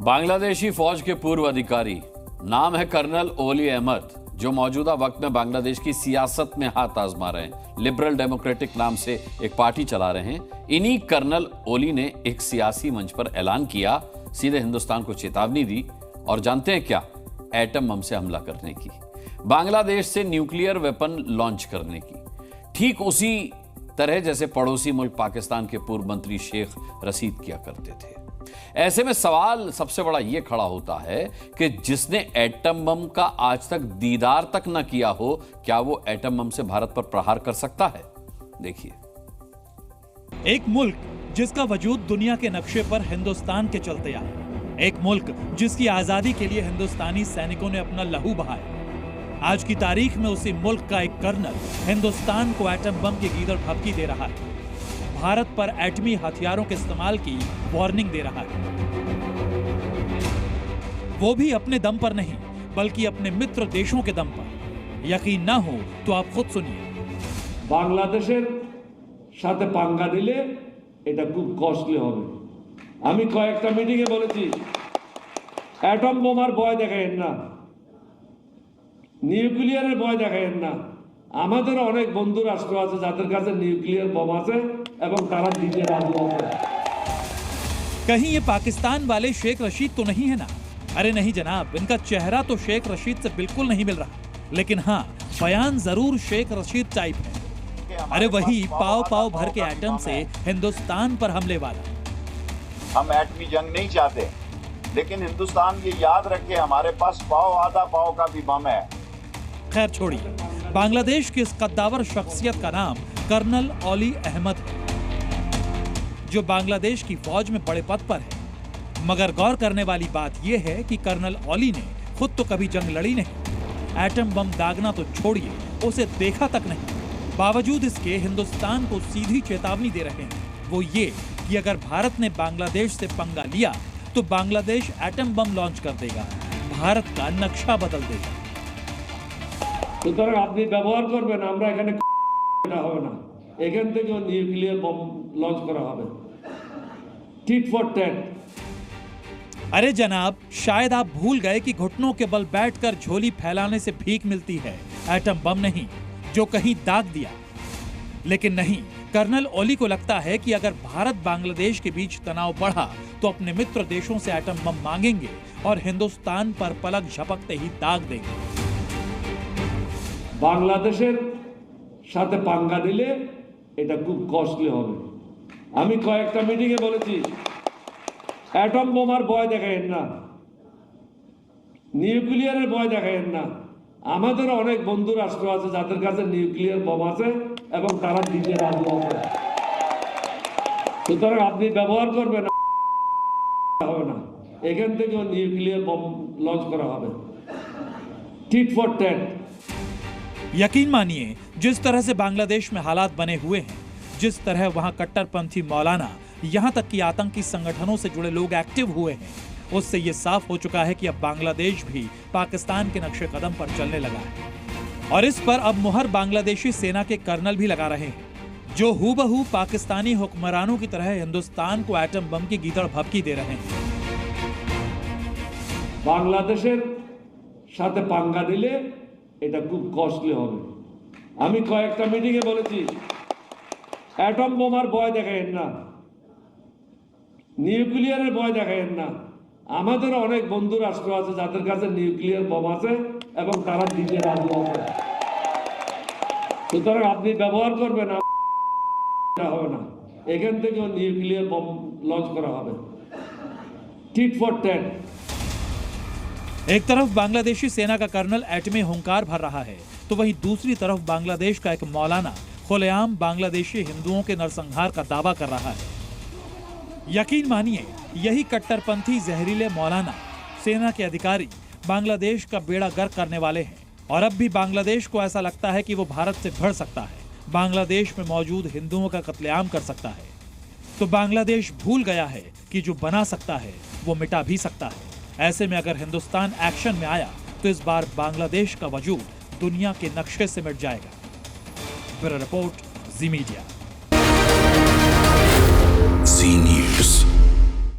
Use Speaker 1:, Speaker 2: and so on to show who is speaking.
Speaker 1: बांग्लादेशी फौज के पूर्व अधिकारी, नाम है कर्नल ओली अहमद, जो मौजूदा वक्त में बांग्लादेश की सियासत में हाथ आजमा रहे हैं। लिबरल डेमोक्रेटिक नाम से एक पार्टी चला रहे हैं। इन्हीं कर्नल ओली ने एक सियासी मंच पर ऐलान किया, सीधे हिंदुस्तान को चेतावनी दी और जानते हैं क्या? एटम बम से हमला करने की, बांग्लादेश से न्यूक्लियर वेपन लॉन्च करने की, ठीक उसी तरह जैसे पड़ोसी मुल्क पाकिस्तान के पूर्व मंत्री शेख रशीद किया करते थे। ऐसे में सवाल सबसे बड़ा यह खड़ा होता है कि जिसने एटम बम का आज तक दीदार तक न किया हो, क्या वो एटम बम से भारत पर प्रहार कर सकता है? देखिए,
Speaker 2: एक मुल्क जिसका वजूद दुनिया के नक्शे पर हिंदुस्तान के चलते आया, एक मुल्क जिसकी आजादी के लिए हिंदुस्तानी सैनिकों ने अपना लहू बहाया। आज की तारीख में उसी मुल्क का एक कर्नल हिंदुस्तान को एटम बम की गीदड़ भभकी दे रहा है, भारत पर एटमी हथियारों के इस्तेमाल की वार्निंग दे रहा है। वो भी अपने दम पर नहीं, बल्कि अपने मित्र देशों के दम पर। यकीन ना हो तो आप खुद सुनिए।
Speaker 3: বাংলাদেশের সাথে পাঙ্গা দিলে এটা খুব কস্টলি হবে। আমি কয়েকটা মিটিংয়ে বলেছি, অ্যাটম বোমার ভয় দেখায়েন না, নিউক্লিয়ারের ভয় দেখায়েন না। আমাদের অনেক বন্ধু রাষ্ট্র আছে যাদের কাছে নিউক্লিয়ার বোম আছে এবং তারা দিতে রাজি আছে।
Speaker 2: कहीं ये पाकिस्तान वाले शेख रशीद तो नहीं है ना? अरे नहीं जनाब, इनका चेहरा तो शेख रशीद से बिल्कुल नहीं मिल रहा, लेकिन हाँ, बयान जरूर शेख रशीद टाइप है। अरे वही पाव पाव भर के एटम से हिंदुस्तान पर हमले वाला।
Speaker 4: हम एटमी जंग नहीं चाहते, लेकिन हिंदुस्तान ये याद रखे हमारे पास पाव आधा पाव का भी बम है।
Speaker 2: खैर छोड़िए, बांग्लादेश की इस कद्दावर शख्सियत का नाम कर्नल ओली अहमद है, जो बांग्लादेश की फौज में बड़े पद पर है। मगर गौर करने वाली बात यह है कि कर्नल ओली ने खुद तो कभी जंग लड़ी नहीं, एटम बम दागना तो छोड़िए, उसे देखा तक नहीं। बावजूद इसके हिंदुस्तान को सीधी चेतावनी दे रहे हैं, वो ये कि अगर भारत ने बांग्लादेश से पंगा लिया तो बांग्लादेश एटम बम लॉन्च कर देगा, भारत का नक्शा बदल देगा।
Speaker 3: সুতরাং আপনি ব্যবহার করবেন, আমরা এখানে এটা হবে না, এখান থেকে নিউক্লিয়ার বম লঞ্চ করা হবে, টিট ফর ট্যাট।
Speaker 2: अरे जनाब, शायद आप भूल गए कि घुटनों के बल बैठकर झोली फैलाने से भीख मिलती है, एटम बम नहीं जो कहीं दाग दिया। लेकिन नहीं, कर्नल ओली को लगता है कि अगर भारत बांग्लादेश के बीच तनाव बढ़ा तो अपने मित्र देशों से एटम बम मांगेंगे और हिंदुस्तान पर पलक झपकते ही दाग देंगे।
Speaker 3: বাংলাদেশের সাথে পাঙ্গা দিলে এটা খুব কস্টলি হবে। আমি কয়েকটা মিটিংয়ে বলেছি, অ্যাটম বোমার ভয় দেখায়েন না, নিউক্লিয়ারের ভয় দেখায়েন না। আমাদের অনেক বন্ধু রাষ্ট্র আছে যাদের কাছে নিউক্লিয়ার বোম আছে এবং তারা দিতে রাজি আছে। সুতরাং আপনি ব্যবহার করবেন হবে না, এখান থেকে নিউক্লিয়ার বোম লঞ্চ করা হবে, টিট ফর ট্যাট।
Speaker 2: यकीन मानिए, जिस तरह से बांग्लादेश में हालात बने हुए हैं, जिस तरह वहां कट्टरपंथी मौलाना, यहां तक कि आतंकी संगठनों से जुड़े लोग एक्टिव हुए हैं, उससे यह साफ हो चुका है कि अब बांग्लादेश भी पाकिस्तान के नक्शे कदम पर चलने लगा है। और इस पर अब मुहर बांग्लादेशी सेना के कर्नल भी लगा रहे हैं, जो हूबहू पाकिस्तानी हुक्मरानों की तरह हिंदुस्तान को एटम बम की गीदड़ भभकी दे रहे हैं।
Speaker 3: বাংলাদেশের সাথে পাঙ্গা দিলে এটা খুব কস্টলি হবে। আমি কয়েকটা মিটিংয়ে বলেছি, অ্যাটম বোমার ভয় দেখায়েন না, নিউক্লিয়ারের ভয় দেখায়েন না। আমাদের অনেক বন্ধু রাষ্ট্র আছে যাদের কাছে নিউক্লিয়ার বোম আছে এবং তারা দিতে রাজি আছে। সুতরাং আপনি ব্যবহার করবেন এটা হবে না, এখান থেকে নিউক্লিয়ার বোম লঞ্চ করা হবে, টিট ফর ট্যাট।
Speaker 2: एक तरफ बांग्लादेशी सेना का कर्नल एटमी हुंकार भर रहा है, तो वहीं दूसरी तरफ बांग्लादेश का एक मौलाना खुलेआम बांग्लादेशी हिंदुओं के नरसंहार का दावा कर रहा है। यकीन मानिए, यही कट्टरपंथी जहरीले मौलाना, सेना के अधिकारी बांग्लादेश का बेड़ा गर्क करने वाले हैं। और अब भी बांग्लादेश को ऐसा लगता है कि वो भारत से भिड़ सकता है, बांग्लादेश में मौजूद हिंदुओं का कत्लेआम कर सकता है। तो बांग्लादेश भूल गया है कि जो बना सकता है वो मिटा भी सकता है। ऐसे में अगर हिंदुस्तान एक्शन में आया तो इस बार बांग्लादेश का वजूद दुनिया के नक्शे से मिट जाएगा। ब्यूरो रिपोर्ट, जी मीडिया।